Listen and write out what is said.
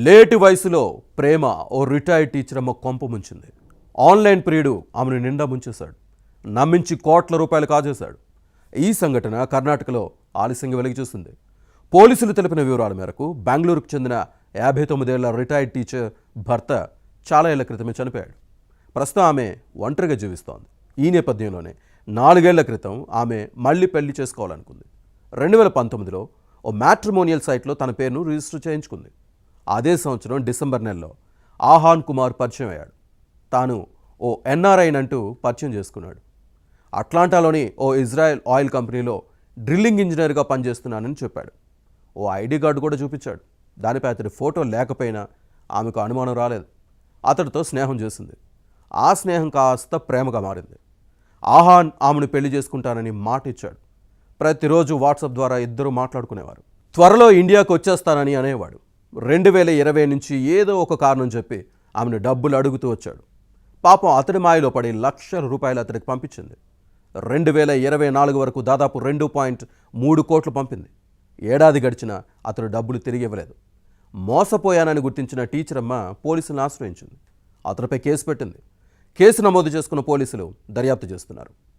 లేటి వయసులో ప్రేమ ఓ retired teacher అమ్మ కొంప ముంచింది. ఆన్లైన్ ప్రియుడు ఆమెను నిండా ముంచేశాడు. నమ్మించి కోట్ల రూపాయలు కాజేశాడు. ఈ సంఘటన కర్ణాటకలో ఆలస్యంగా వెలుగు చూసింది. పోలీసులు తెలిపిన వివరాల మేరకు బెంగళూరుకు చెందిన 59 ఏళ్ల రిటైర్డ్ టీచర్ భర్త చాలా ఏళ్ల క్రితమే చనిపోయాడు. ప్రస్తుతం ఆమె ఒంటరిగా జీవిస్తోంది. ఈ నేపథ్యంలోనే 4 ఏళ్ల క్రితం ఆమె మళ్లీ పెళ్లి చేసుకోవాలనుకుంది. 2019లో ఓ మ్యాట్రిమోనియల్ సైట్లో తన పేరును రిజిస్టర్ చేయించుకుంది. అదే సంవత్సరం డిసెంబర్ నెలలో ఆహాన్ కుమార్ పరిచయం అయ్యాడు. తాను ఓ ఎన్ఆర్ఐనంటూ పరిచయం చేసుకున్నాడు. అట్లాంటాలోని ఓ ఇజ్రాయెల్ ఆయిల్ కంపెనీలో డ్రిల్లింగ్ ఇంజనీర్గా పనిచేస్తున్నానని చెప్పాడు. ఓ ఐడి కార్డు కూడా చూపించాడు. దానిపై అతడి ఫోటో లేకపోయినా ఆమెకు అనుమానం రాలేదు. అతడితో స్నేహం చేసింది. ఆ స్నేహం కాస్త ప్రేమగా మారింది. ఆహాన్ ఆమెను పెళ్లి చేసుకుంటానని మాట ఇచ్చాడు. ప్రతిరోజు వాట్సాప్ ద్వారా ఇద్దరు మాట్లాడుకునేవారు. త్వరలో ఇండియాకు వచ్చేస్తానని అనేవాడు. 2020 నుంచి ఏదో ఒక కారణం చెప్పి ఆమెను డబ్బులు అడుగుతూ వచ్చాడు. పాపం అతడి మాయలో పడి లక్షల రూపాయలు అతడికి పంపించింది. 2024 వరకు దాదాపు 2.3 కోట్లు పంపింది. ఏడాది గడిచినా అతడు డబ్బులు తిరిగి ఇవ్వలేదు. మోసపోయానని గుర్తించిన టీచర్ అమ్మ పోలీసులను ఆశ్రయించింది. అతడిపై కేసు పెట్టింది. కేసు నమోదు చేసుకున్న పోలీసులు దర్యాప్తు చేస్తున్నారు.